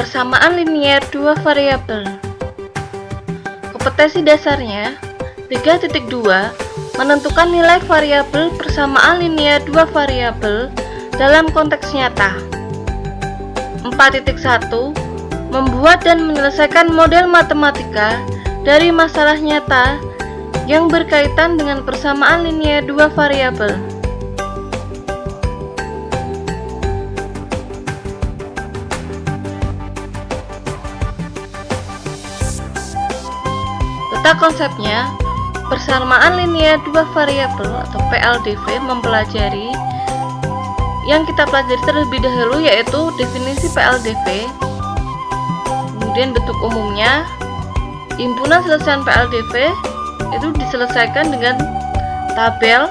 Persamaan linier dua variabel. Kompetensi dasarnya 3.2 menentukan nilai variabel persamaan linier dua variabel dalam konteks nyata. 4.1 membuat dan menyelesaikan model matematika dari masalah nyata yang berkaitan dengan persamaan linier dua variabel. Letak konsepnya, persamaan linier dua variabel atau PLDV mempelajari yang kita pelajari terlebih dahulu, yaitu definisi PLDV, kemudian bentuk umumnya. Himpunan selesaian PLDV itu diselesaikan dengan tabel,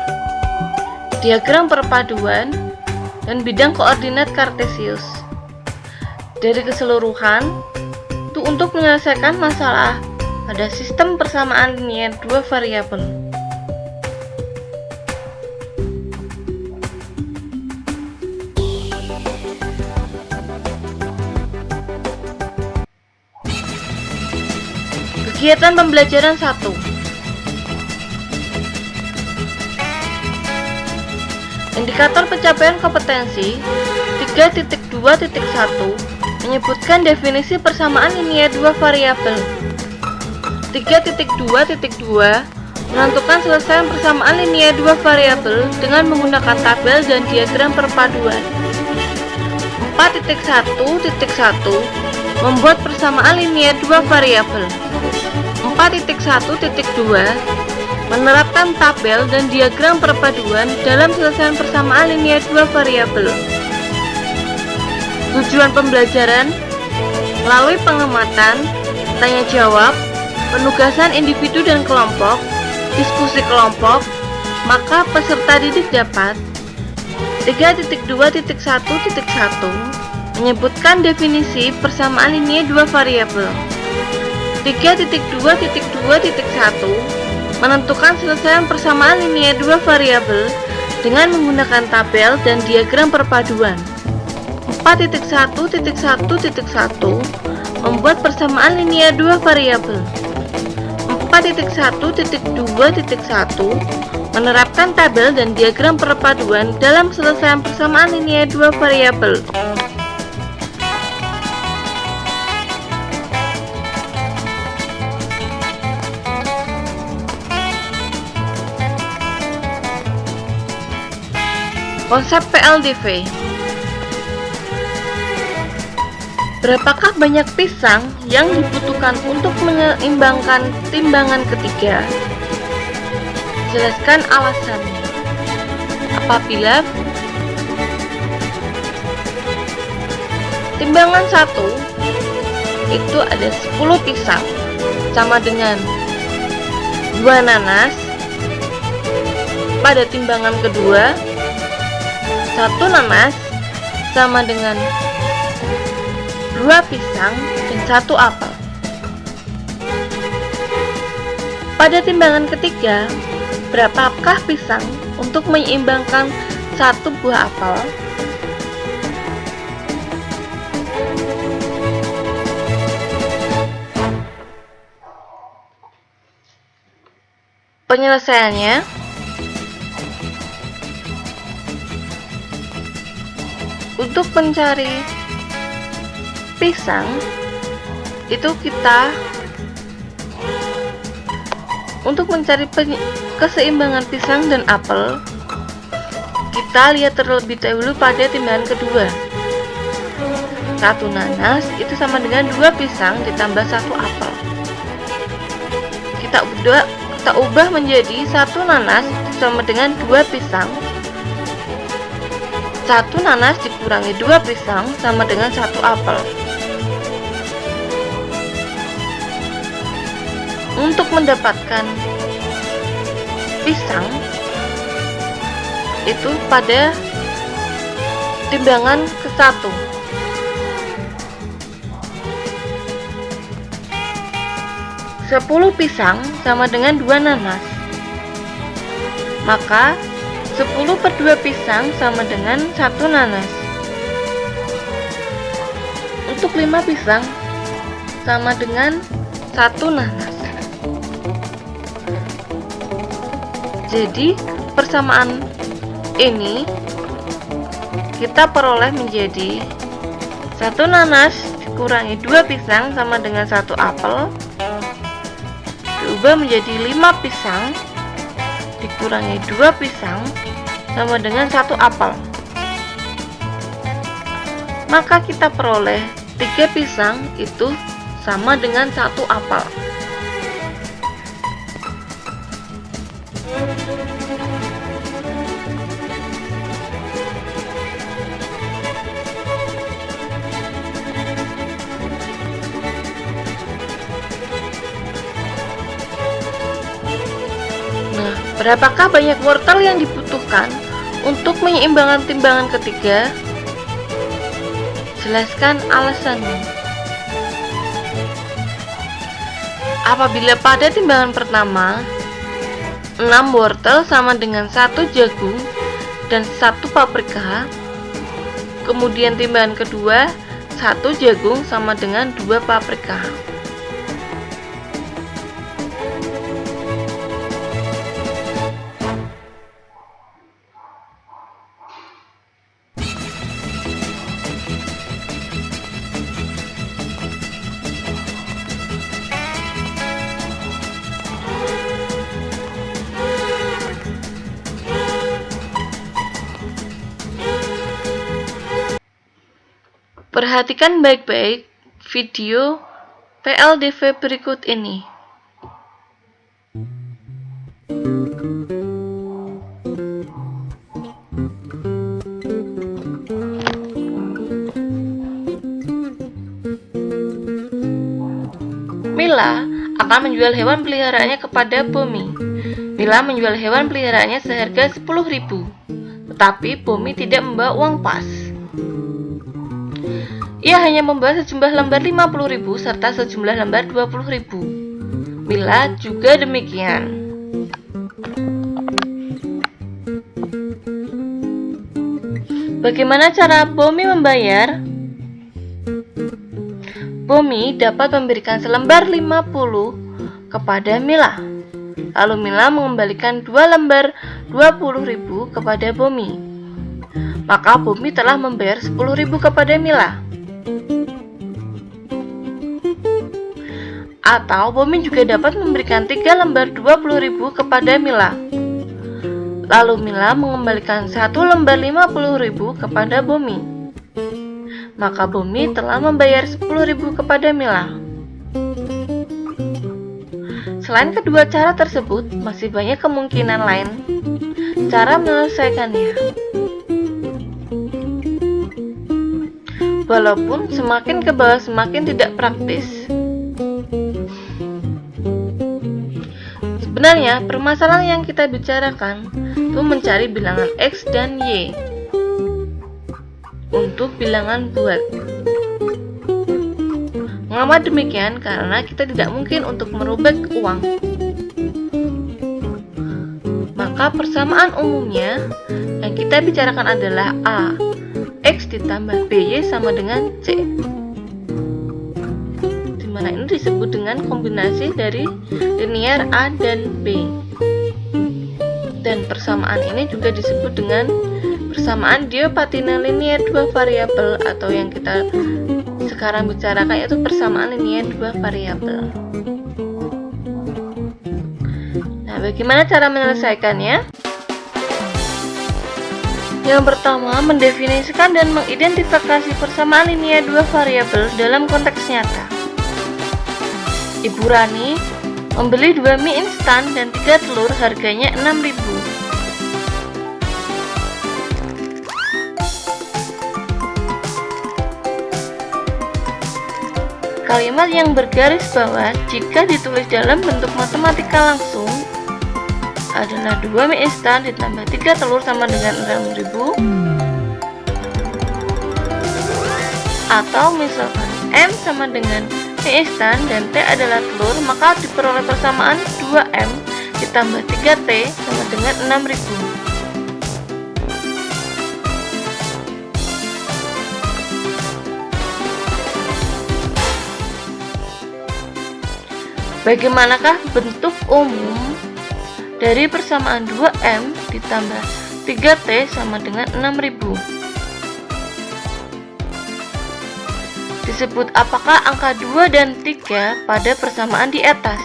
diagram perpaduan, dan bidang koordinat kartesius. Dari keseluruhan, itu untuk menyelesaikan masalah pada sistem persamaan linier dua variabel. Kegiatan pembelajaran 1. Indikator pencapaian kompetensi 3.2.1 menyebutkan definisi persamaan linier dua variabel. 3.2.2 menentukan selesaian persamaan linier dua variabel dengan menggunakan tabel dan diagram perpaduan. 4.1.1 membuat persamaan linier dua variabel. 4.1.2 menerapkan tabel dan diagram perpaduan dalam selesaian persamaan linier dua variabel. Tujuan pembelajaran melalui pengamatan, tanya jawab, penugasan individu dan kelompok, diskusi kelompok, maka peserta didik dapat 3.2.1.1 menyebutkan definisi persamaan linier dua variabel. 3.2.2.1 menentukan selesaian persamaan linier dua variabel dengan menggunakan tabel dan diagram perpaduan. 4.1.1.1 membuat persamaan linier dua variabel. 4.1.2.1 menerapkan tabel dan diagram perpaduan dalam selesaian persamaan linier dua variabel. Konsep PLDV. Berapakah banyak pisang yang dibutuhkan untuk menyeimbangkan timbangan ketiga? Jelaskan alasannya. Apabila timbangan 1 itu ada 10 pisang sama dengan 2 nanas, pada timbangan kedua 1 nanas sama dengan 2 pisang dan 1 apel. Pada timbangan ketiga, berapakah pisang untuk menyeimbangkan 1 buah apel? Penyelesaiannya, untuk mencari pisang itu untuk mencari keseimbangan pisang dan apel, kita lihat terlebih dahulu pada timbangan kedua. 1 nanas itu sama dengan 2 pisang ditambah 1 apel. Kita ubah menjadi 1 nanas itu sama dengan 2 pisang. 1 nanas dikurangi 2 pisang sama dengan 1 apel. Untuk mendapatkan pisang itu pada timbangan ke-1. 10 pisang sama dengan 2 nanas. Maka 10/2 pisang sama dengan 1 nanas. untuk 5 pisang sama dengan 1 nanas. Jadi persamaan ini kita peroleh menjadi 1 nanas dikurangi 2 pisang sama dengan 1 apel, diubah menjadi 5 pisang dikurangi 2 pisang sama dengan 1 apel. Maka kita peroleh 3 pisang itu sama dengan 1 apel. Nah, berapakah banyak wortel yang dibutuhkan untuk menyeimbangkan timbangan ketiga? Jelaskan alasannya. Apabila pada timbangan pertama 6 wortel sama dengan 1 jagung dan 1 paprika, kemudian timbangan kedua 1 jagung sama dengan 2 paprika. Perhatikan baik-baik video PLDV berikut ini. Mila akan menjual hewan peliharaannya kepada Bomi. Mila menjual hewan peliharaannya seharga 10.000, tetapi Bomi tidak membawa uang pas. Ia hanya membawa sejumlah lembar 50.000 serta sejumlah lembar 20.000. Mila juga demikian. Bagaimana cara Bomi membayar? Bomi dapat memberikan selembar 50 kepada Mila. Lalu Mila mengembalikan 2 lembar 20.000 kepada Bomi. Maka Bomi telah membayar 10.000 kepada Mila. Atau Bomi juga dapat memberikan 3 lembar 20.000 kepada Mila. Lalu Mila mengembalikan 1 lembar 50.000 kepada Bomi. Maka Bomi telah membayar 10.000 kepada Mila. Selain kedua cara tersebut, masih banyak kemungkinan lain cara menyelesaikannya. Walaupun semakin ke bawah semakin tidak praktis. Sebenarnya, permasalahan yang kita bicarakan itu mencari bilangan X dan Y untuk bilangan buat. Mengapa demikian? Karena kita tidak mungkin untuk merubah uang. Maka persamaan umumnya yang kita bicarakan adalah A X ditambah BY sama dengan C, dimana ini disebut dengan kombinasi dari linier A dan B. Dan persamaan ini juga disebut dengan persamaan Diopatina linier 2 variabel, atau yang kita sekarang bicarakan yaitu persamaan linier 2 variabel. Nah, bagaimana cara menyelesaikannya? Yang pertama, mendefinisikan dan mengidentifikasi persamaan linier 2 variabel dalam konteks nyata. Ibu Rani membeli 2 mie instan dan 3 telur harganya 6.000. Kalimat yang bergaris bawah jika ditulis dalam bentuk matematika langsung adalah 2 mie instan ditambah 3 telur sama dengan 6.000. Atau misalkan M sama dengan mie instan dan T adalah telur, maka diperoleh persamaan 2M ditambah 3T sama dengan 6.000. Bagaimanakah bentuk umum dari persamaan 2M ditambah 3T sama dengan 6000? Disebut apakah angka 2 dan 3 pada persamaan di atas?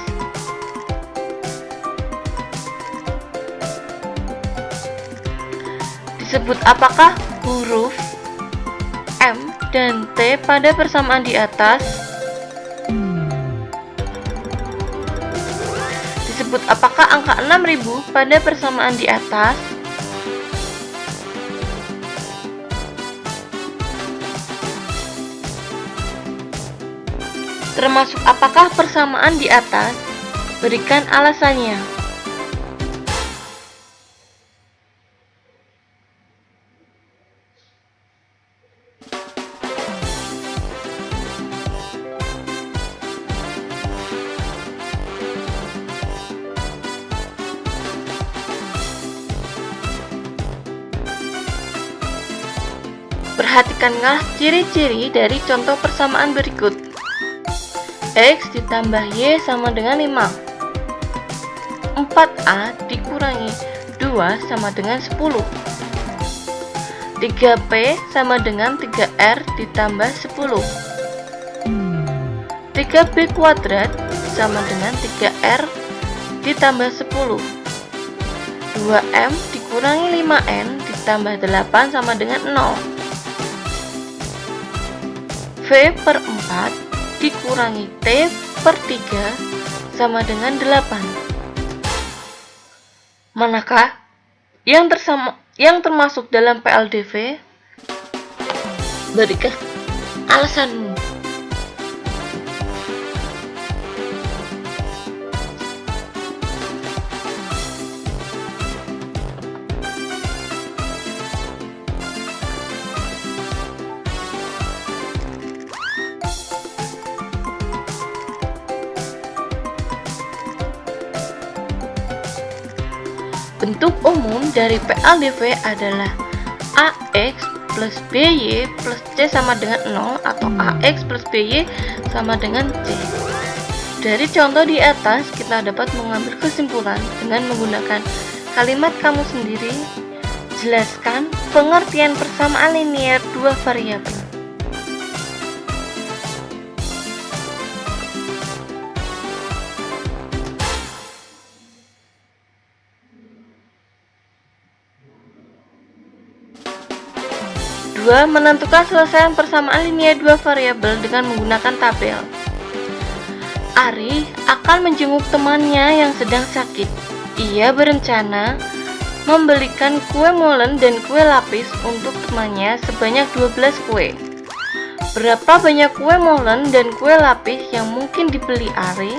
Disebut apakah huruf M dan T pada persamaan di atas? Disebut apakah angka 6000 pada persamaan di atas? Termasuk apakah persamaan di atas? Berikan alasannya. Perhatikanlah ciri-ciri dari contoh persamaan berikut. X ditambah Y sama dengan 5. 4A dikurangi 2 sama dengan 10. 3P sama dengan 3R ditambah 10. 3B kuadrat sama dengan 3R ditambah 10. 2M dikurangi 5N ditambah 8 sama dengan 0. V per 4 dikurangi T per 3 sama dengan 8. Manakah yang termasuk dalam PLDV? Berikan alasanmu. Bentuk umum dari PLDV adalah AX plus BY plus C sama dengan 0 atau AX plus BY sama dengan C. Dari contoh di atas, kita dapat mengambil kesimpulan dengan menggunakan kalimat kamu sendiri. Jelaskan pengertian persamaan linier dua variabel. Menentukan selesaian persamaan linier dua variabel dengan menggunakan tabel. Ari akan menjenguk temannya yang sedang sakit. Ia berencana membelikan kue molen dan kue lapis untuk temannya sebanyak 12 kue. Berapa banyak kue molen dan kue lapis yang mungkin dibeli Ari?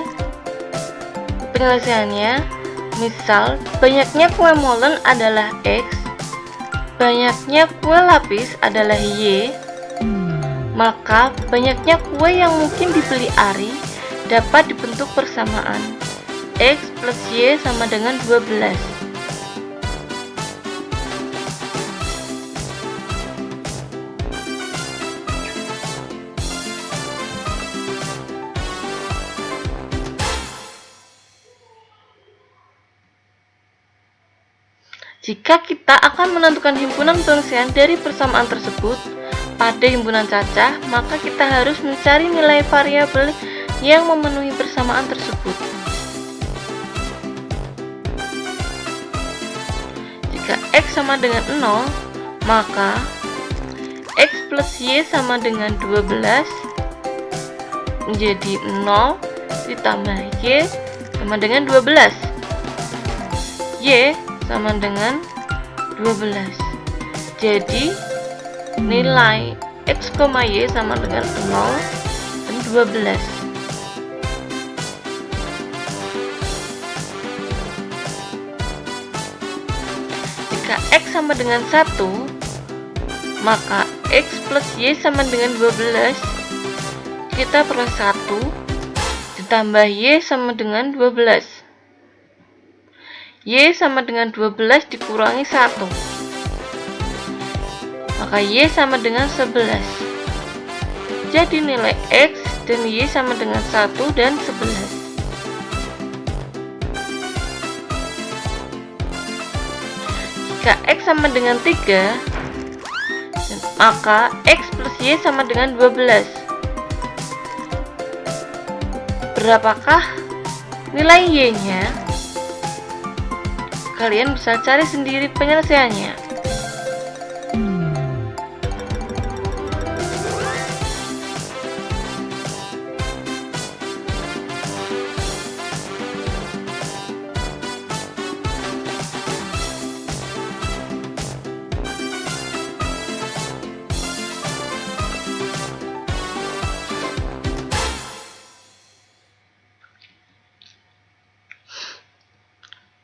Penyelesaiannya, misal banyaknya kue molen adalah X, banyaknya kue lapis adalah Y, maka banyaknya kue yang mungkin dibeli Ari dapat dibentuk persamaan X plus Y sama dengan 12. Jika kita akan menentukan himpunan penyelesaian dari persamaan tersebut pada himpunan cacah, maka kita harus mencari nilai variabel yang memenuhi persamaan tersebut. Jika X sama dengan 0, maka X plus Y sama dengan 12 menjadi 0 ditambah Y sama dengan 12. Y sama dengan 12. Jadi nilai X, Y sama dengan 0 dan 12. Jika X sama dengan 1, maka X plus Y sama dengan 12. Kita peroleh 1 ditambah Y sama dengan 12. Y sama dengan 12 dikurangi 1, maka Y sama dengan 11. Jadi nilai X dan Y sama dengan 1 dan 11. Jika X sama dengan 3, maka X plus Y sama dengan 12. Berapakah nilai Y-nya? Kalian bisa cari sendiri penyelesaiannya.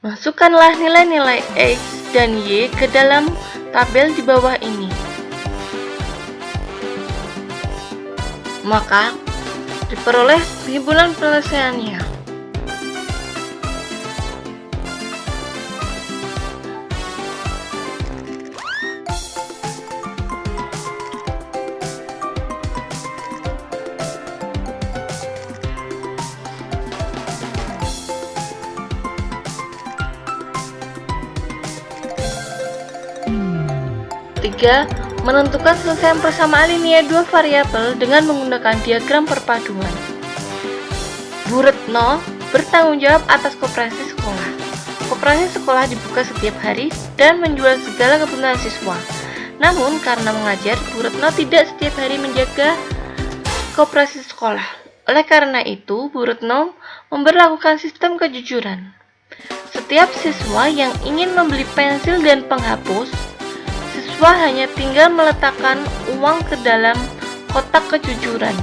Masukkanlah nilai-nilai X dan Y ke dalam tabel di bawah ini. Maka diperoleh himpunan penyelesaiannya. Tiga, menentukan selesaian persamaan linear dua variabel dengan menggunakan diagram perpaduan. Bu Retno bertanggung jawab atas koperasi sekolah. Koperasi sekolah dibuka setiap hari dan menjual segala kebutuhan siswa. Namun karena mengajar, Bu Retno tidak setiap hari menjaga koperasi sekolah. Oleh karena itu, Bu Retno memberlakukan sistem kejujuran. Setiap siswa yang ingin membeli pensil dan penghapus, siswa hanya tinggal meletakkan uang ke dalam kotak kejujuran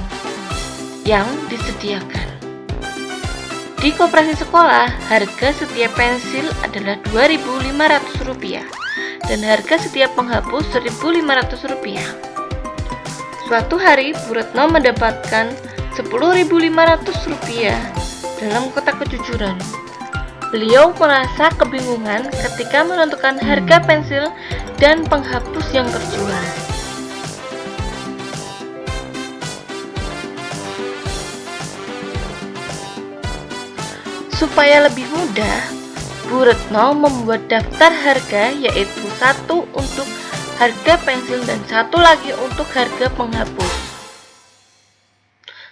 yang disediakan. Di koperasi sekolah, harga setiap pensil adalah Rp2.500 dan harga setiap penghapus Rp1.500. Suatu hari, Bu Retno mendapatkan Rp10.500 dalam kotak kejujuran. Beliau merasa kebingungan ketika menentukan harga pensil dan penghapus yang terjual. Supaya lebih mudah, Bu Retno membuat daftar harga, yaitu satu untuk harga pensil dan satu lagi untuk harga penghapus.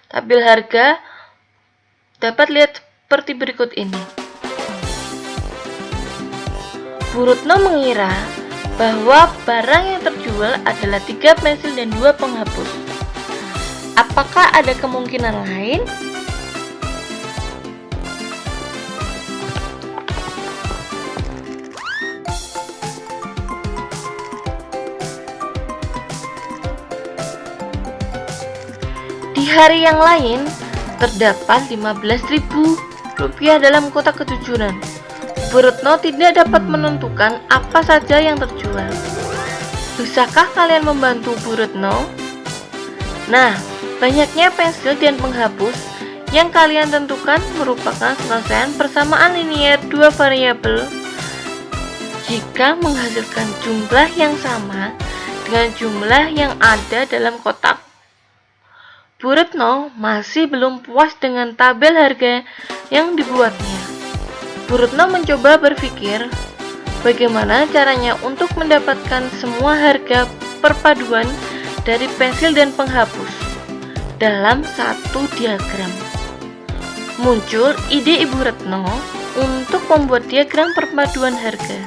Tabel harga dapat lihat seperti berikut ini. Bu Retno mengira bahwa barang yang terjual adalah 3 pensil dan 2 penghapus. Apakah ada kemungkinan lain? Di hari yang lain, terdapat Rp15.000 dalam kotak kejujuran. Bu Retno tidak dapat menentukan apa saja yang terjual. Bisakah kalian membantu Bu Retno? Nah, banyaknya pensil dan penghapus yang kalian tentukan merupakan selesaian persamaan linear dua variabel jika menghasilkan jumlah yang sama dengan jumlah yang ada dalam kotak. Bu Retno masih belum puas dengan tabel harga yang dibuatnya. Bu Retno mencoba berpikir bagaimana caranya untuk mendapatkan semua harga perpaduan dari pensil dan penghapus dalam satu diagram. Muncul ide Ibu Retno untuk membuat diagram perpaduan harga.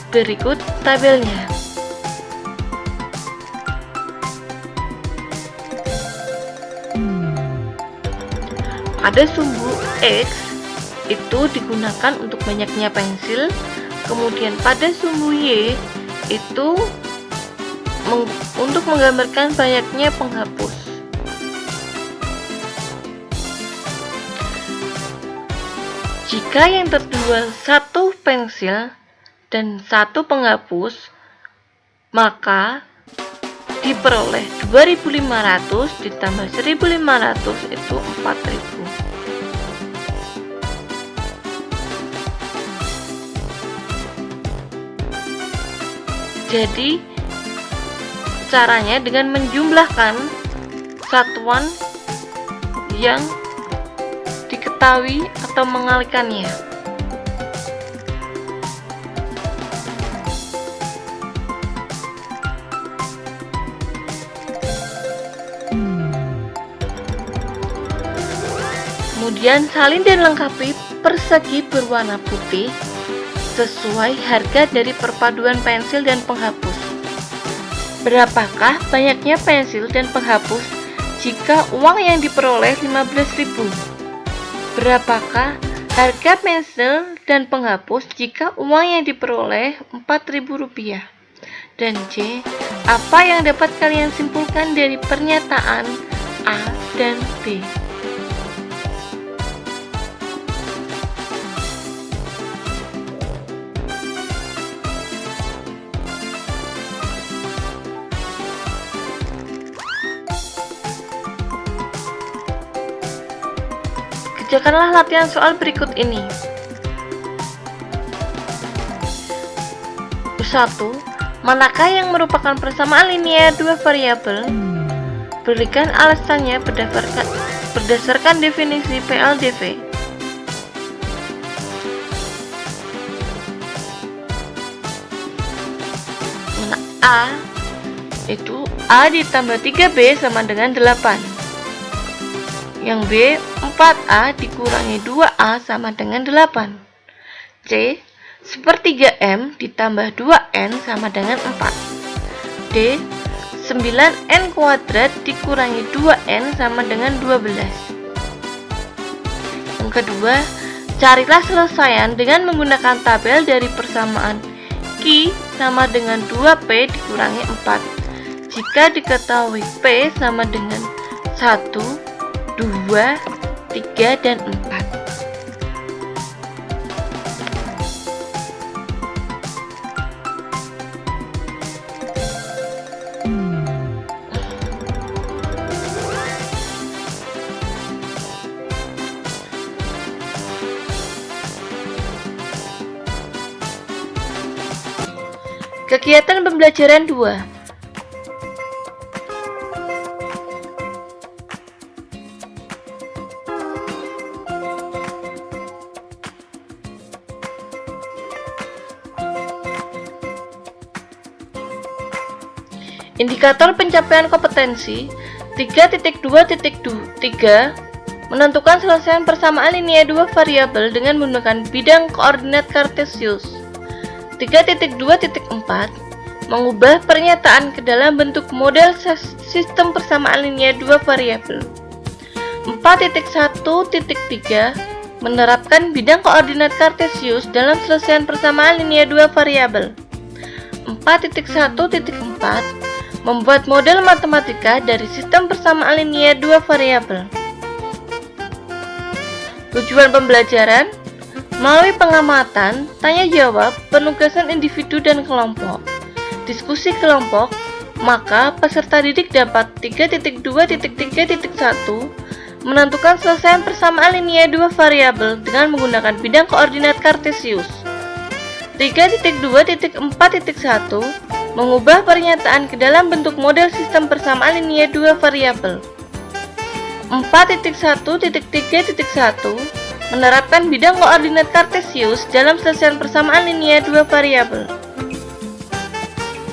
Berikut tabelnya. Pada sumbu X itu digunakan untuk banyaknya pensil, kemudian pada sumbu Y itu untuk menggambarkan banyaknya penghapus. Jika yang terjual 1 pensil dan 1 penghapus, maka diperoleh 2.500 ditambah 1.500 itu 4.000. Jadi caranya dengan menjumlahkan satuan yang diketahui atau mengalihkannya. Kemudian salin dan lengkapi persegi berwarna putih sesuai harga dari perpaduan pensil dan penghapus. Berapakah banyaknya pensil dan penghapus jika uang yang diperoleh 15.000? Berapakah harga pensil dan penghapus jika uang yang diperoleh Rp4.000? Dan C. Apa yang dapat kalian simpulkan dari pernyataan A dan B? Kerjakanlah latihan soal berikut ini. 1. Manakah yang merupakan persamaan linear dua variabel? Berikan alasannya berdasarkan definisi PLDV. A itu A ditambah 3B sama dengan 8. Yang B, 4A dikurangi 2A sama dengan 8. C, sepertiga M ditambah 2N sama dengan 4. D, 9N kuadrat dikurangi 2N sama dengan 12. Yang kedua, carilah selesaian dengan menggunakan tabel dari persamaan Q sama dengan 2P dikurangi 4 jika diketahui P sama dengan 1, 2, 3, dan 4. Kegiatan pembelajaran 2. Indikator pencapaian kompetensi 3.2.3 menentukan selesaian persamaan linear dua variabel dengan menggunakan bidang koordinat Kartesius. 3.2.4 mengubah pernyataan ke dalam bentuk model sistem persamaan linear dua variabel. 4.1.3 menerapkan bidang koordinat Kartesius dalam selesaian persamaan linear dua variabel. 4.1.4 membuat model matematika dari sistem persamaan linear dua variabel. Tujuan pembelajaran melalui pengamatan, tanya jawab, penugasan individu dan kelompok, diskusi kelompok, maka peserta didik dapat 3.2.3.1 menentukan selesaian persamaan linear dua variabel dengan menggunakan bidang koordinat Kartesius. 3.2.4.1 mengubah pernyataan ke dalam bentuk model sistem persamaan linear dua variabel. 4.1.3.1 menerapkan bidang koordinat Kartesius dalam selesaian persamaan linear dua variabel.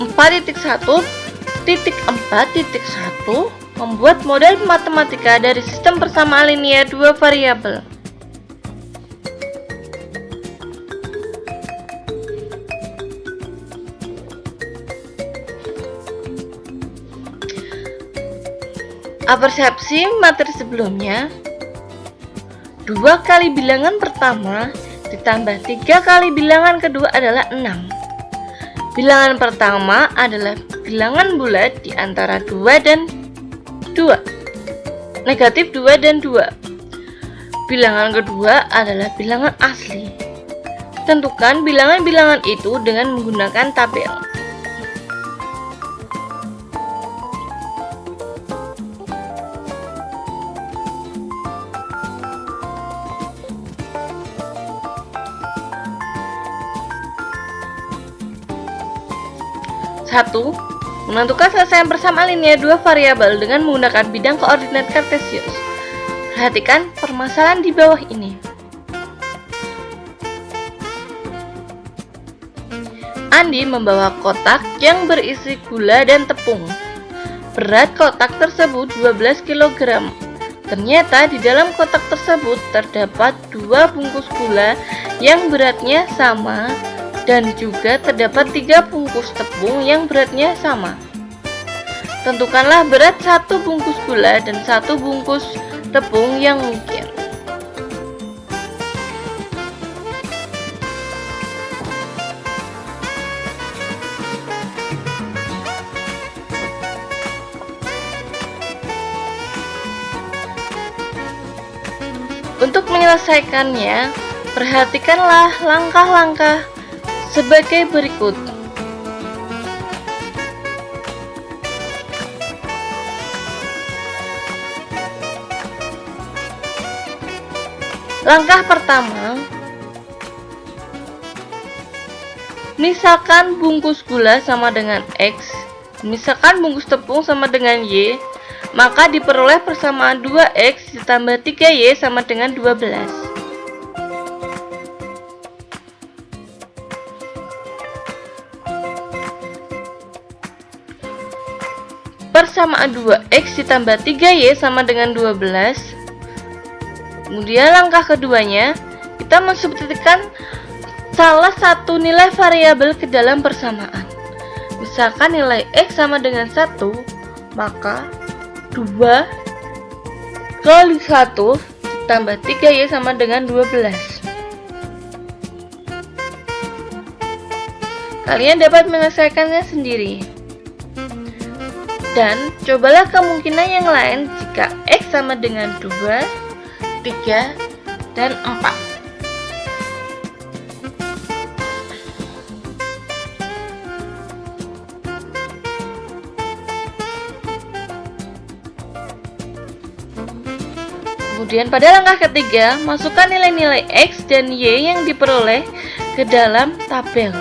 4.1.4.1 membuat model matematika dari sistem persamaan linear dua variabel. Persepsi materi sebelumnya, 2 kali bilangan pertama ditambah 3 kali bilangan kedua adalah 6. Bilangan pertama adalah bilangan bulat di antara 2 dan 2, negatif 2 dan 2. Bilangan kedua adalah bilangan asli. Tentukan bilangan-bilangan itu dengan menggunakan tabel. Satu, menentukan selesaian persamaan linear dua variabel dengan menggunakan bidang koordinat Kartesius. Perhatikan permasalahan di bawah ini. Andi membawa kotak yang berisi gula dan tepung. Berat kotak tersebut 12 kg. Ternyata di dalam kotak tersebut terdapat 2 bungkus gula yang beratnya sama dan juga terdapat 3 bungkus tepung yang beratnya sama. Tentukanlah berat 1 bungkus gula dan 1 bungkus tepung yang mungkin. Untuk menyelesaikannya, perhatikanlah langkah-langkah sebagai berikut. Langkah pertama, misalkan bungkus gula sama dengan X, misalkan bungkus tepung sama dengan Y, maka diperoleh persamaan 2X ditambah 3Y sama dengan 12. Persamaan 2X ditambah 3Y sama dengan 12. Kemudian langkah keduanya, kita mensubstitusikan salah satu nilai variabel ke dalam persamaan. Misalkan nilai X sama dengan 1, maka 2 kali 1 ditambah 3Y sama dengan 12. Kalian dapat menyelesaikannya sendiri. Dan cobalah kemungkinan yang lain jika X sama dengan 2, 3, dan 4. Kemudian pada langkah ketiga, masukkan nilai-nilai X dan Y yang diperoleh ke dalam tabel.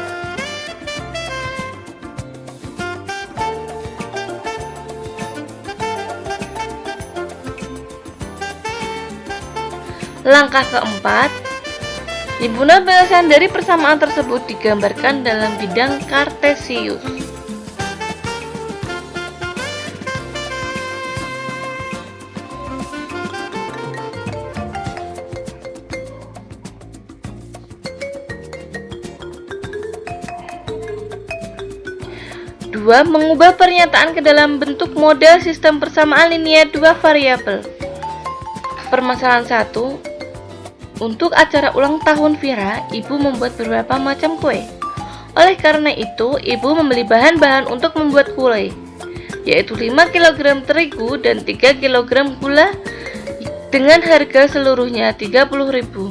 Langkah keempat, himpunan penyelesaian dari persamaan tersebut digambarkan dalam bidang kartesius. Dua, mengubah pernyataan ke dalam bentuk model sistem persamaan linear 2 variabel. Permasalahan 1. Untuk acara ulang tahun Vira, ibu membuat beberapa macam kue. Oleh karena itu, ibu membeli bahan-bahan untuk membuat kue, yaitu 5 kg terigu dan 3 kg gula dengan harga seluruhnya 30.000.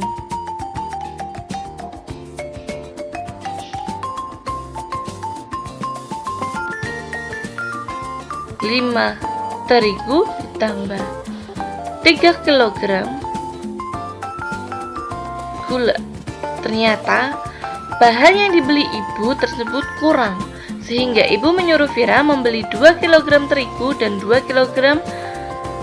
5 terigu ditambah 3 kg gula. Ternyata bahan yang dibeli ibu tersebut kurang, sehingga ibu menyuruh Vira membeli 2 kg terigu dan 2 kg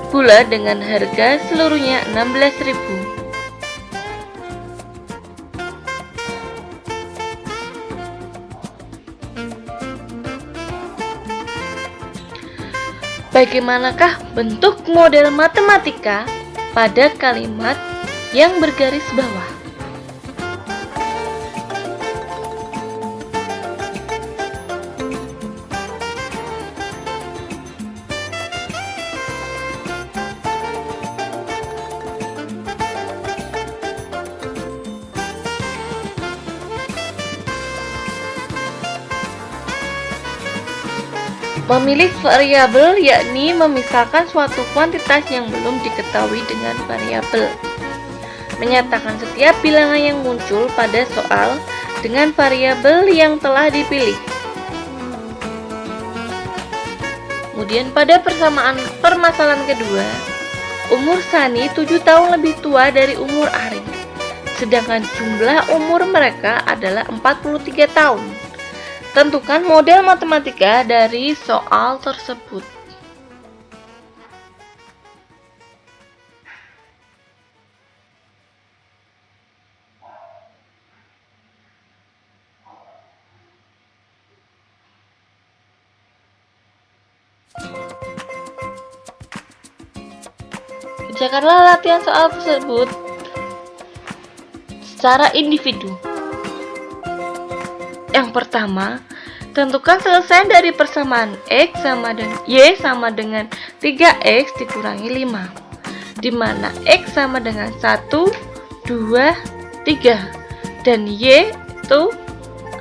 gula dengan harga seluruhnya 16.000. Bagaimanakah bentuk model matematika pada kalimat yang bergaris bawah? Memilih variabel yakni memisahkan suatu kuantitas yang belum diketahui dengan variabel. Menyatakan setiap bilangan yang muncul pada soal dengan variabel yang telah dipilih. Kemudian pada permasalahan kedua, umur Sani 7 tahun lebih tua dari umur Ari, sedangkan jumlah umur mereka adalah 43 tahun. Tentukan model matematika dari soal tersebut. Kerjakanlah latihan soal tersebut secara individu. Yang pertama, tentukan selesai dari persamaan X sama dengan Y sama dengan 3X dikurangi 5, di mana X sama dengan 1, 2, 3, dan Y itu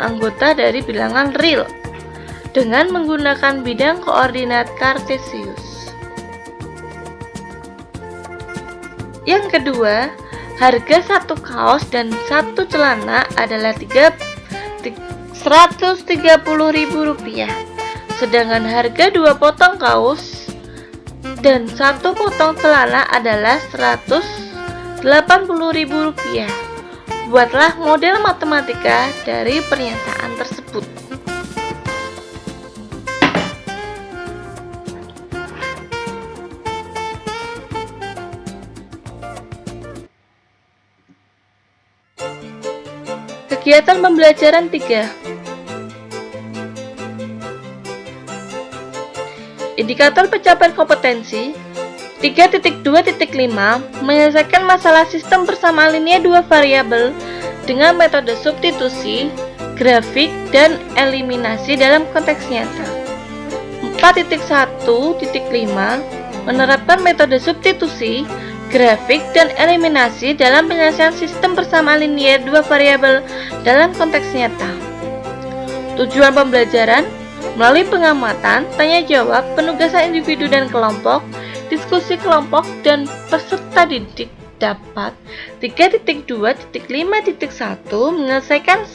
anggota dari bilangan real dengan menggunakan bidang koordinat Kartesius. Yang kedua, harga satu kaos dan satu celana adalah Rp130.000, sedangkan harga 2 potong kaos dan 1 potong celana adalah Rp180.000. Buatlah model matematika dari pernyataan tersebut. Kegiatan pembelajaran 3. Indikator pencapaian kompetensi 3.2.5 menyelesaikan masalah sistem persamaan linear 2 variabel dengan metode substitusi, grafik, dan eliminasi dalam konteks nyata. 4.1.5 menerapkan metode substitusi, grafik, dan eliminasi dalam penyelesaian sistem persamaan linear 2 variabel dalam konteks nyata. Tujuan pembelajaran melalui pengamatan, tanya jawab, penugasan individu dan kelompok, diskusi kelompok, dan peserta didik dapat 3.2.5.1 menyelesaikan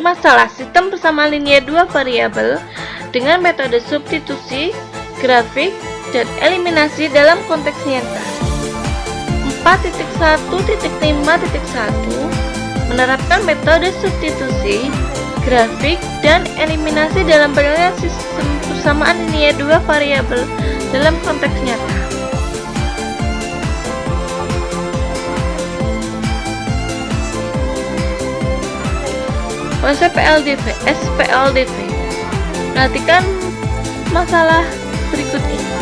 masalah sistem persamaan linear 2 variabel dengan metode substitusi, grafik, dan eliminasi dalam konteks nyata. 4.1.5.1 menerapkan metode substitusi, grafik, dan eliminasi dalam penyelesaian sistem persamaan linear 2 variabel dalam konteks nyata. Konsep PLDV, SPLDV. Perhatikan masalah berikut ini.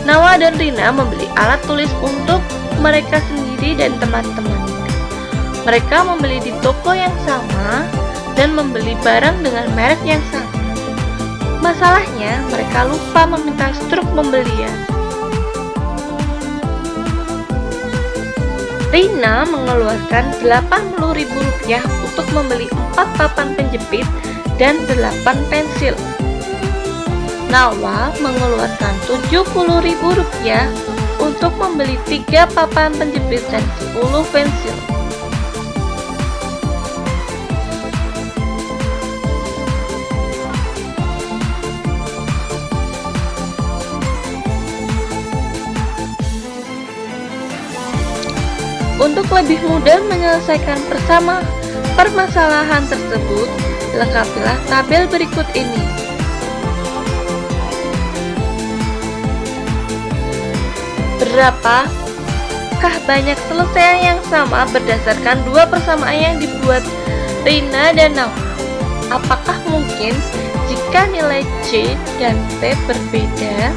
Nawa dan Rina membeli alat tulis untuk mereka sendiri dan teman-temannya. Mereka membeli di toko yang sama dan membeli barang dengan merek yang sama. Masalahnya, mereka lupa meminta struk pembelian. Rina mengeluarkan Rp80.000 untuk membeli 4 papan penjepit dan 8 pensil. Nawa mengeluarkan Rp70.000 untuk membeli 3 papan penjepit dan 10 pensil. Untuk lebih mudah menyelesaikan permasalahan tersebut, lengkapilah tabel berikut ini. Berapakah banyak selesaian yang sama berdasarkan 2 persamaan yang dibuat Rina dan Nawa? Apakah mungkin jika nilai C dan T berbeda?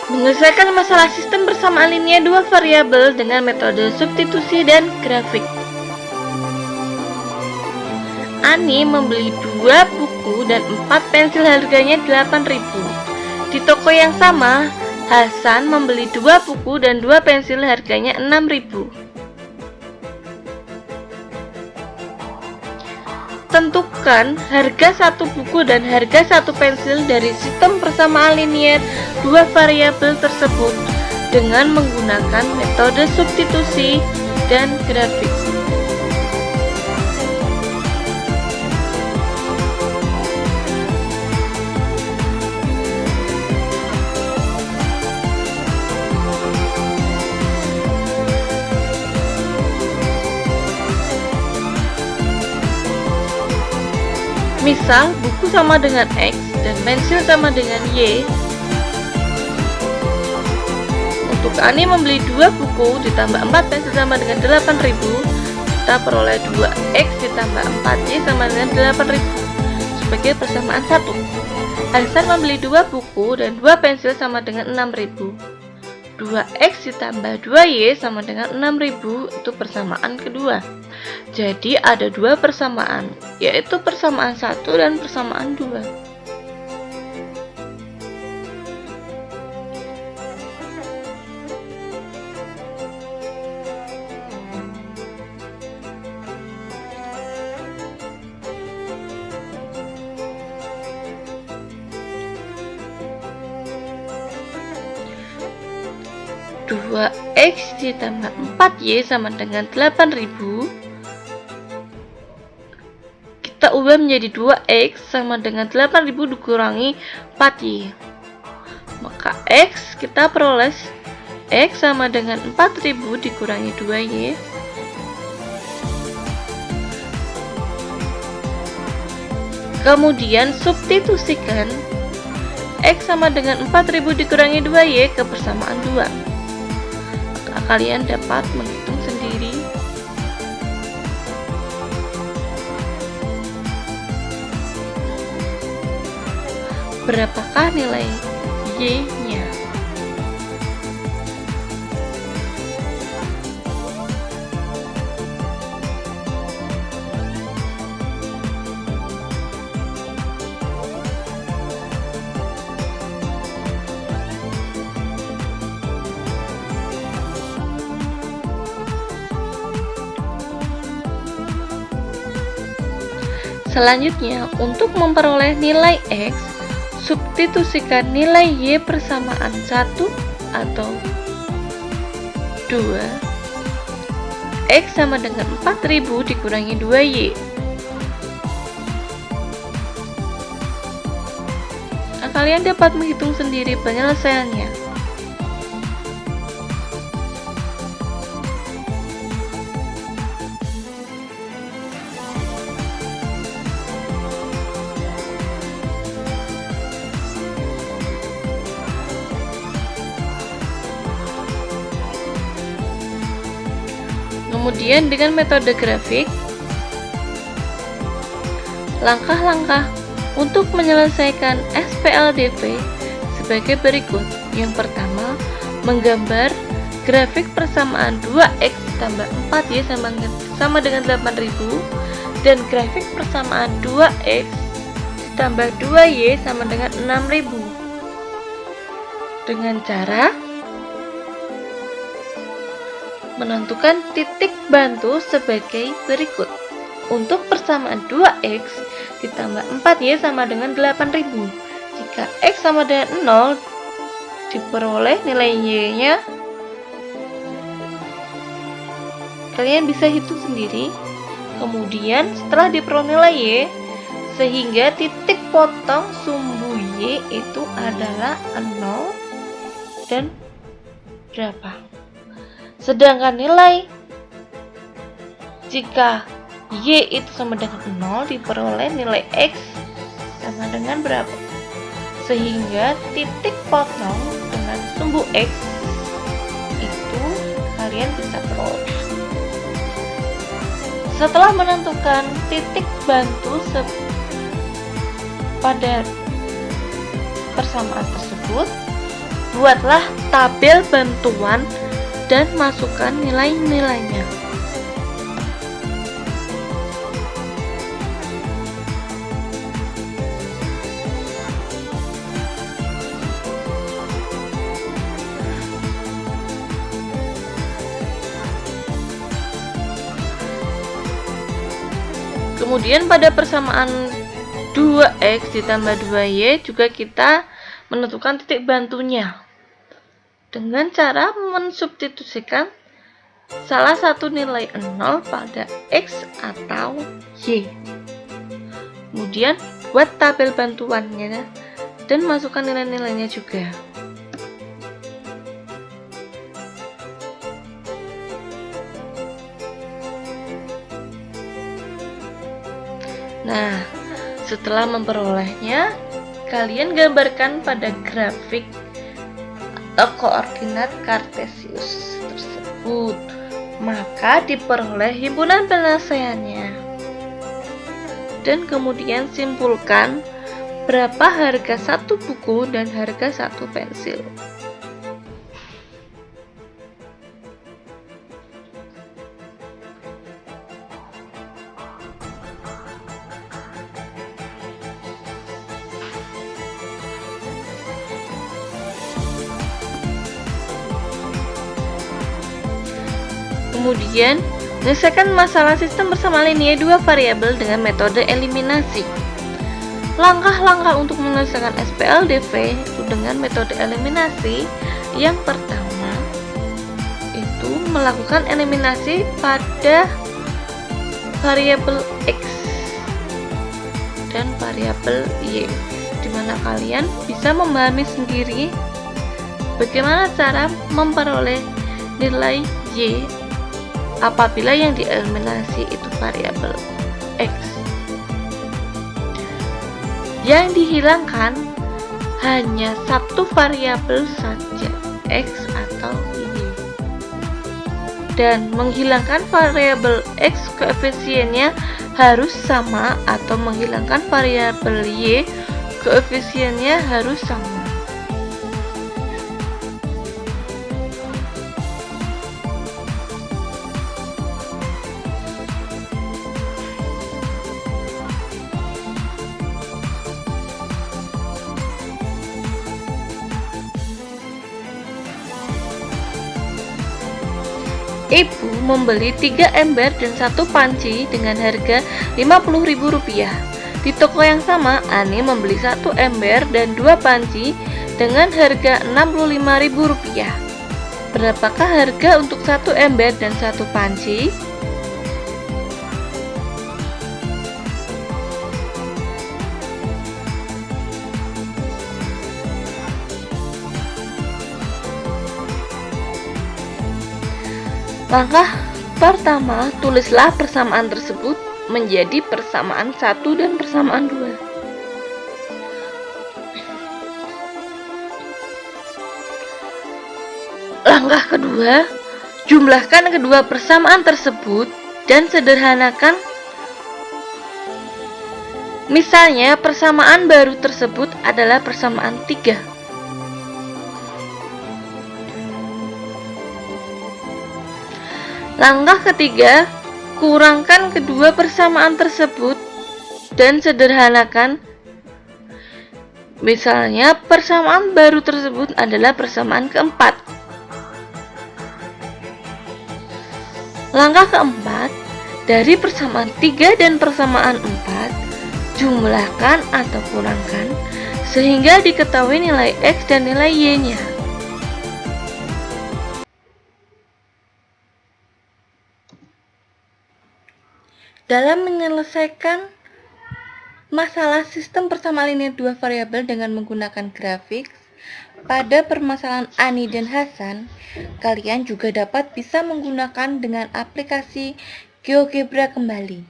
Menyelesaikan masalah sistem persamaan linear 2 variabel dengan metode substitusi dan grafik. Ani membeli 2 buku dan 4 pensil harganya Rp8.000. Di toko yang sama, Hasan membeli 2 buku dan 2 pensil harganya Rp6.000. Tentukan harga 1 buku dan harga 1 pensil dari sistem persamaan linear 2 variabel tersebut dengan menggunakan metode substitusi dan grafik. Misal buku sama dengan X dan pensil sama dengan Y. Untuk Ani membeli 2 buku ditambah 4 pensil sama dengan 8.000, kita peroleh 2X ditambah 4Y sama dengan 8.000 sebagai persamaan 1. Hasan membeli 2 buku dan 2 pensil sama dengan 6.000. 2X ditambah 2Y sama dengan 6.000 itu persamaan kedua. Jadi ada 2 persamaan, yaitu persamaan 1 dan persamaan 2. Dua X ditambah 4Y sama dengan 8.000. Kita ubah menjadi 2X sama dengan 8.000 dikurangi 4Y. Maka X kita peroleh X sama dengan 4.000 dikurangi 2Y. Kemudian substitusikan X sama dengan 4.000 dikurangi 2Y ke persamaan 2. Kalian dapat menghitung sendiri. Berapakah nilai Y-nya? Selanjutnya, untuk memperoleh nilai X, substitusikan nilai Y persamaan 1 atau 2. X sama dengan 4.000 dikurangi 2Y. Nah, kalian dapat menghitung sendiri penyelesaiannya. Kemudian dengan metode grafik, langkah-langkah untuk menyelesaikan SPLDV sebagai berikut. Yang pertama, menggambar grafik persamaan 2X tambah 4Y sama dengan 8.000 dan grafik persamaan 2X tambah 2Y sama dengan 6.000 dengan cara menentukan titik bantu sebagai berikut. Untuk persamaan 2X ditambah 4Y sama dengan 8.000. Jika X sama dengan 0, diperoleh nilai Y-nya. Kalian bisa hitung sendiri. Kemudian setelah diperoleh nilai Y, sehingga titik potong sumbu Y itu adalah 0 dan berapa? Sedangkan nilai jika Y itu sama dengan 0, diperoleh nilai X sama dengan berapa? Sehingga titik potong dengan sumbu X itu kalian bisa peroleh. Setelah menentukan titik bantu pada persamaan tersebut, buatlah tabel bantuan dan masukkan nilai-nilainya. Kemudian pada persamaan 2X ditambah 2Y juga kita menentukan titik bantunya dengan cara mensubstitusikan salah satu nilai 0 pada X atau Y. Kemudian buat tabel bantuannya dan masukkan nilai-nilainya juga. Nah, Setelah memperolehnya, kalian gambarkan pada grafik atau koordinat kartesius tersebut, maka diperoleh himpunan penyelesaiannya. Dan kemudian simpulkan berapa harga satu buku dan harga satu pensil. Kemudian, menyelesaikan masalah sistem persamaan linear dua variabel dengan metode eliminasi. Langkah-langkah untuk menyelesaikan SPLDV itu dengan metode eliminasi. Yang pertama, itu melakukan eliminasi pada variabel X dan variabel Y, dimana kalian bisa memahami sendiri bagaimana cara memperoleh nilai Y apabila yang dieliminasi itu variabel X. Yang dihilangkan hanya satu variabel saja, X atau Y. Dan menghilangkan variabel X koefisiennya harus sama, atau menghilangkan variabel Y koefisiennya harus sama. Ibu membeli 3 ember dan 1 panci dengan harga Rp50.000. Di toko yang sama, Ani membeli 1 ember dan 2 panci dengan harga Rp65.000. Berapakah harga untuk 1 ember dan 1 panci? Langkah pertama, tulislah persamaan tersebut menjadi persamaan 1 dan persamaan 2. Langkah kedua, jumlahkan kedua persamaan tersebut dan sederhanakan. Misalnya, persamaan baru tersebut adalah persamaan 3. Langkah ketiga, kurangkan kedua persamaan tersebut dan sederhanakan. Misalnya, persamaan baru tersebut adalah persamaan keempat. Langkah keempat, dari persamaan 3 dan persamaan 4, jumlahkan atau kurangkan sehingga diketahui nilai X dan nilai Y-nya. Dalam menyelesaikan masalah sistem persamaan linear dua variabel dengan menggunakan grafik, pada permasalahan Ani dan Hasan, kalian juga bisa menggunakan dengan aplikasi GeoGebra kembali.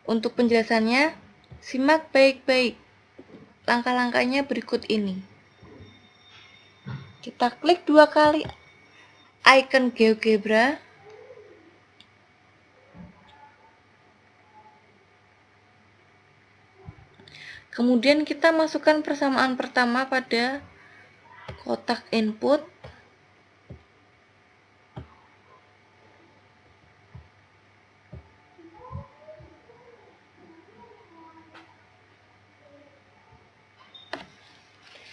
Untuk penjelasannya, simak baik-baik. Langkah-langkahnya berikut ini. Kita klik 2 kali icon GeoGebra. Kemudian kita masukkan persamaan pertama pada kotak input.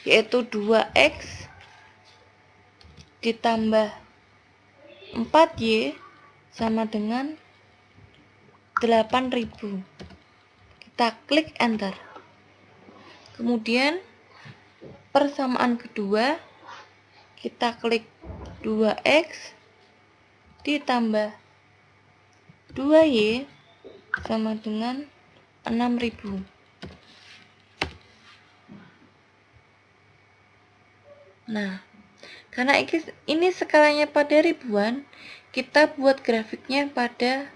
Yaitu 2X ditambah 4Y sama dengan 8.000. Kita klik enter. Kemudian persamaan kedua, kita klik 2X ditambah 2Y sama dengan 6.000. Nah, karena ini skalanya pada ribuan, kita buat grafiknya pada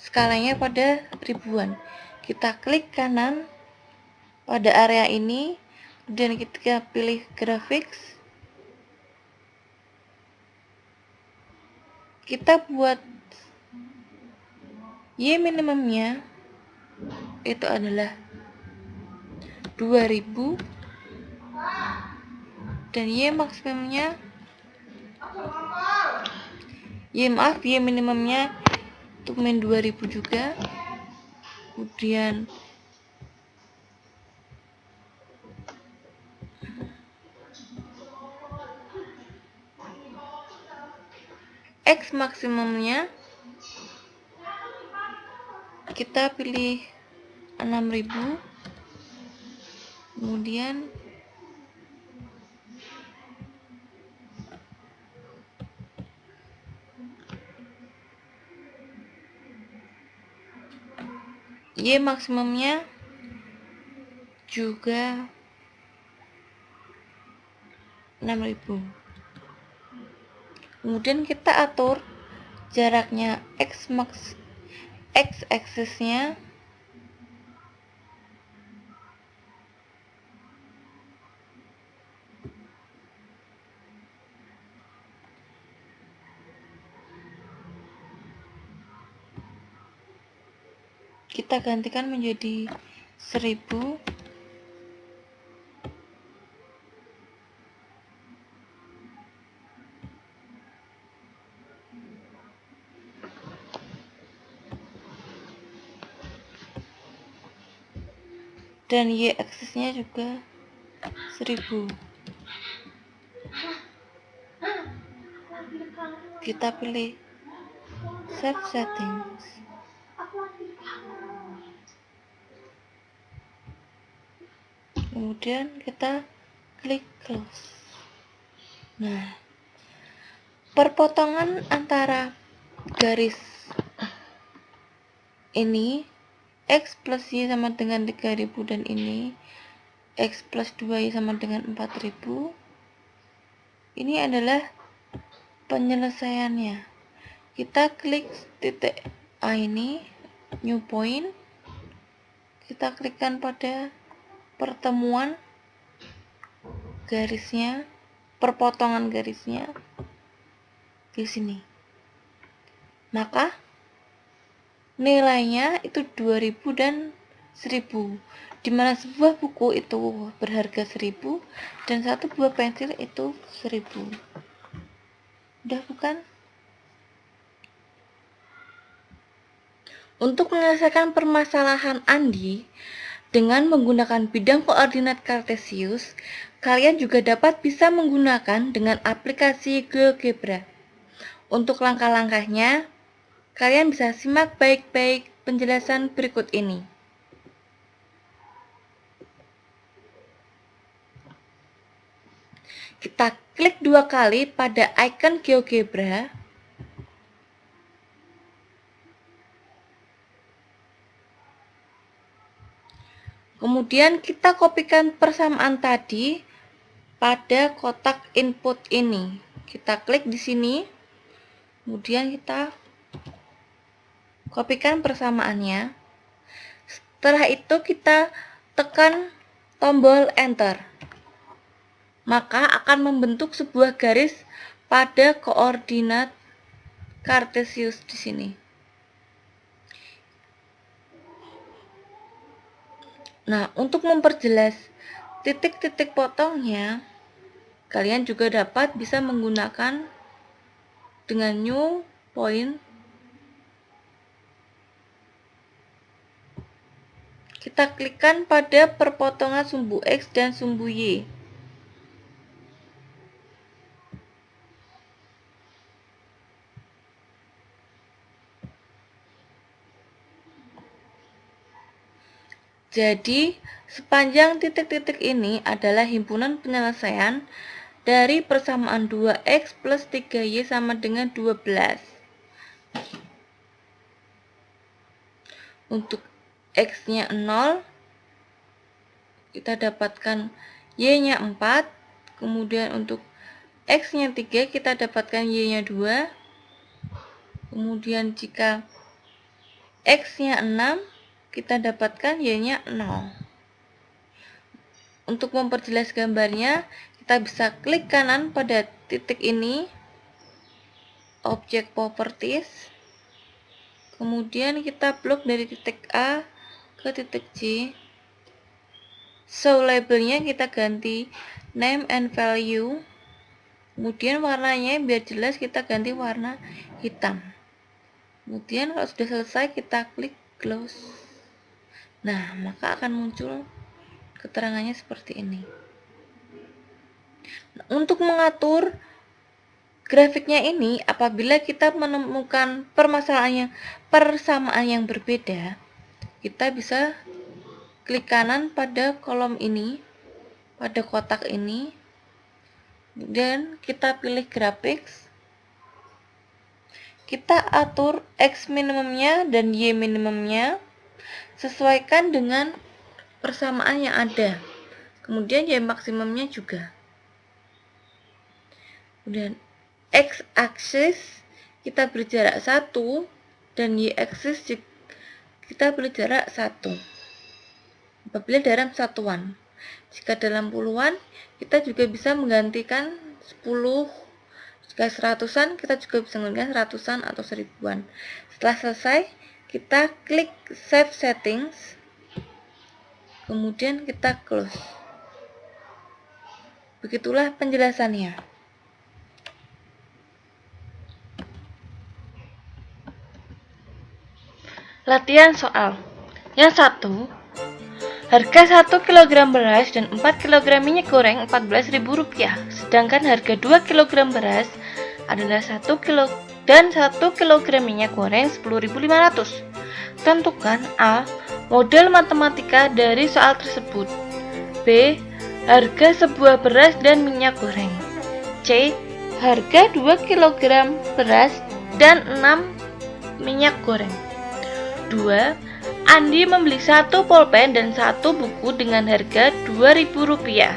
skalanya pada ribuan. Kita klik kanan pada area ini, kemudian kita pilih graphics. Kita buat Y minimumnya itu adalah 2000 dan Y maksimumnya Y minimumnya itu 2000 juga. Kemudian X maksimumnya kita pilih 6000. Kemudian Y maksimumnya juga 6000. Kemudian kita atur jaraknya X axisnya kita gantikan menjadi 1000. Dan Y aksesnya juga 1000. Kita pilih save settings. Kemudian kita klik close. Nah, perpotongan antara garis ini X plus Y sama dengan 3000 dan ini X plus 2Y sama dengan 4000. Ini adalah penyelesaiannya. Kita klik titik A ini, new point. Kita klikkan pada pertemuan garisnya, perpotongan garisnya di sini. Maka nilainya itu 2000 dan 1000, dimana sebuah buku itu berharga 1000 dan satu buah pensil itu 1000. Udah bukan? Untuk menyelesaikan permasalahan Andi dengan menggunakan bidang koordinat Kartesius, kalian juga dapat bisa menggunakan dengan aplikasi GeoGebra. Untuk langkah-langkahnya, kalian bisa simak baik-baik penjelasan berikut ini. Kita klik 2 kali pada icon GeoGebra. Kemudian kita kopikan persamaan tadi pada kotak input ini. Kita klik di sini. Kemudian kita kopikan persamaannya. Setelah itu kita tekan tombol enter. Maka akan membentuk sebuah garis pada koordinat Kartesius di sini. Nah, untuk memperjelas titik-titik potongnya, kalian juga dapat bisa menggunakan dengan new point. Kita klikkan pada perpotongan sumbu X dan sumbu Y. Jadi, sepanjang titik-titik ini adalah himpunan penyelesaian dari persamaan 2X plus 3Y sama dengan 12. Untuk X-nya 0, kita dapatkan Y-nya 4. Kemudian untuk X-nya 3, kita dapatkan Y-nya 2. Kemudian jika X-nya 6, kita dapatkan Y-nya 0. Untuk memperjelas gambarnya, kita bisa klik kanan pada titik ini, Object Properties, kemudian kita blok dari titik A ke titik J. Show labelnya kita ganti name and value, kemudian warnanya biar jelas kita ganti warna hitam. Kemudian kalau sudah selesai kita klik close. Nah, maka akan muncul keterangannya seperti ini. Nah, untuk mengatur grafiknya ini, apabila kita menemukan persamaan yang berbeda, kita bisa klik kanan pada kolom ini, pada kotak ini, dan kita pilih graphics. Kita atur X minimumnya dan Y minimumnya, sesuaikan dengan persamaan yang ada. Kemudian Y maksimumnya juga. Kemudian X aksis kita beri jarak 1 dan Y aksis kita beri jarak 1. Apabila dalam satuan. Jika dalam puluhan, kita juga bisa menggantikan 10. Jika seratusan, kita juga bisa menggunakan ratusan atau seribuan. Setelah selesai, kita klik Save Settings, kemudian kita close. Begitulah penjelasannya. Latihan soal. Yang 1. Harga 1 kg beras dan 4 kg minyak goreng Rp14.000, sedangkan harga 2 kg beras adalah 1 kg dan 1 kg minyak goreng Rp10.500. Tentukan A. Model matematika dari soal tersebut. B. Harga sebuah beras dan minyak goreng. C. Harga 2 kg beras dan 6 minyak goreng. 2. Andi membeli 1 pulpen dan 1 buku dengan harga Rp2.000.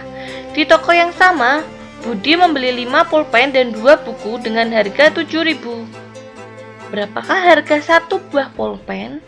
Di toko yang sama, Budi membeli 5 pulpen dan 2 buku dengan harga Rp7.000. Berapakah harga 1 buah pulpen?